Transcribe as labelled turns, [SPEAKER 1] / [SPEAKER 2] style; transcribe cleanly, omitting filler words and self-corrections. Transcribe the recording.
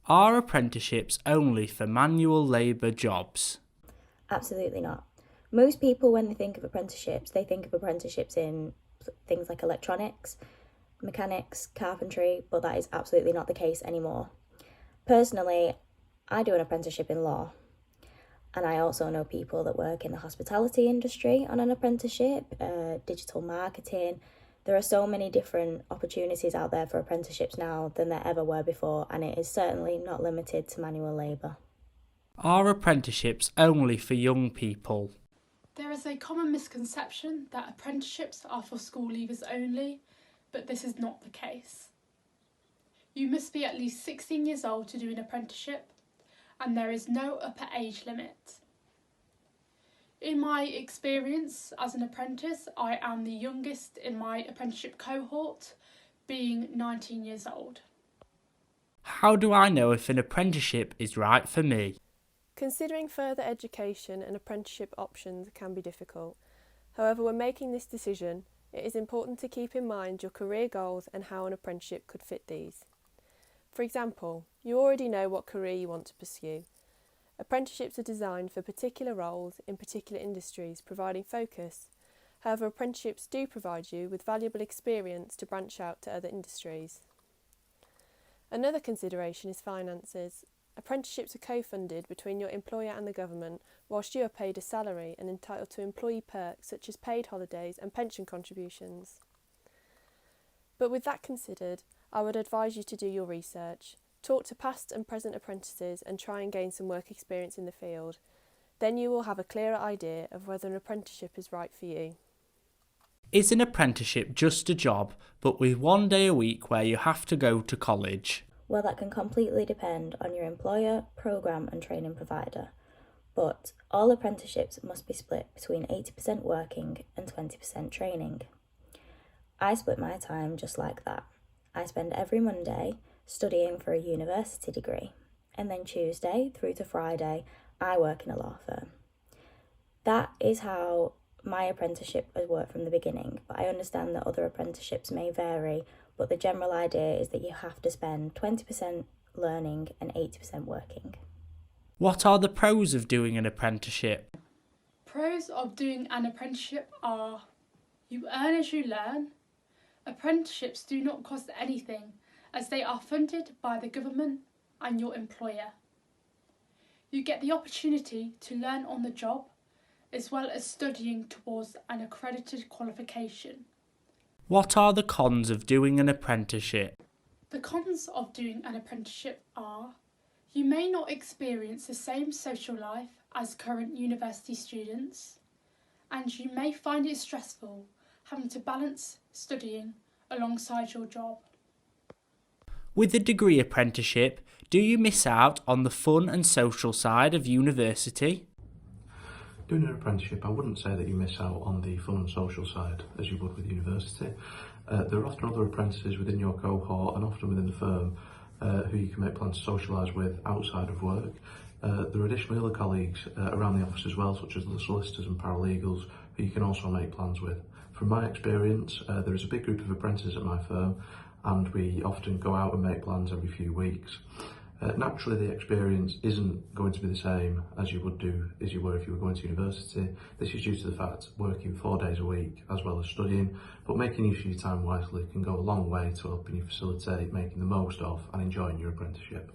[SPEAKER 1] Are apprenticeships only for manual labour jobs?
[SPEAKER 2] Absolutely not. Most people, when they think of apprenticeships, they think of apprenticeships in things like electronics, mechanics, carpentry, but that is absolutely not the case anymore. Personally, I do an apprenticeship in law, and I also know people that work in the hospitality industry on an apprenticeship, digital marketing. There are so many different opportunities out there for apprenticeships now than there ever were before, and it is certainly not limited to manual labour.
[SPEAKER 1] Are apprenticeships only for young people?
[SPEAKER 3] There is a common misconception that apprenticeships are for school leavers only, but this is not the case. You must be at least 16 years old to do an apprenticeship, and there is no upper age limit. In my experience as an apprentice, I am the youngest in my apprenticeship cohort, being 19 years old.
[SPEAKER 1] How do I know if an apprenticeship is right for me?
[SPEAKER 4] Considering further education and apprenticeship options can be difficult. However, when making this decision, it is important to keep in mind your career goals and how an apprenticeship could fit these. For example, you already know what career you want to pursue. Apprenticeships are designed for particular roles in particular industries, providing focus. However, apprenticeships do provide you with valuable experience to branch out to other industries. Another consideration is finances. Apprenticeships are co-funded between your employer and the government, whilst you are paid a salary and entitled to employee perks such as paid holidays and pension contributions. But with that considered, I would advise you to do your research. Talk to past and present apprentices and try and gain some work experience in the field. Then you will have a clearer idea of whether an apprenticeship is right for you.
[SPEAKER 1] Is an apprenticeship just a job, but with 1 day a week where you have to go to college?
[SPEAKER 2] Well, that can completely depend on your employer, programme and training provider. But all apprenticeships must be split between 80% working and 20% training. I split my time just like that. I spend every Monday studying for a university degree, and then Tuesday through to Friday, I work in a law firm. That is how my apprenticeship has worked from the beginning, but I understand that other apprenticeships may vary, but the general idea is that you have to spend 20% learning and 80% working.
[SPEAKER 1] What are the pros of doing an apprenticeship?
[SPEAKER 3] Pros of doing an apprenticeship are: you earn as you learn. Apprenticeships do not cost anything, as they are funded by the government and your employer. You get the opportunity to learn on the job, as well as studying towards an accredited qualification.
[SPEAKER 1] What are the cons of doing an apprenticeship?
[SPEAKER 3] The cons of doing an apprenticeship are: you may not experience the same social life as current university students, and you may find it stressful having to balance studying alongside your job.
[SPEAKER 1] With a degree apprenticeship, do you miss out on the fun and social side of university?
[SPEAKER 5] Doing an apprenticeship, I wouldn't say that you miss out on the fun and social side as you would with university. There are often other apprentices within your cohort and often within the firm who you can make plans to socialise with outside of work. There are additionally other colleagues around the office as well, such as the solicitors and paralegals, who you can also make plans with. From my experience, there is a big group of apprentices at my firm, and we often go out and make plans every few weeks. Naturally, the experience isn't going to be the same as you were if you were going to university. This is due to the fact working 4 days a week as well as studying, but making use of your time wisely can go a long way to helping you facilitate making the most of and enjoying your apprenticeship.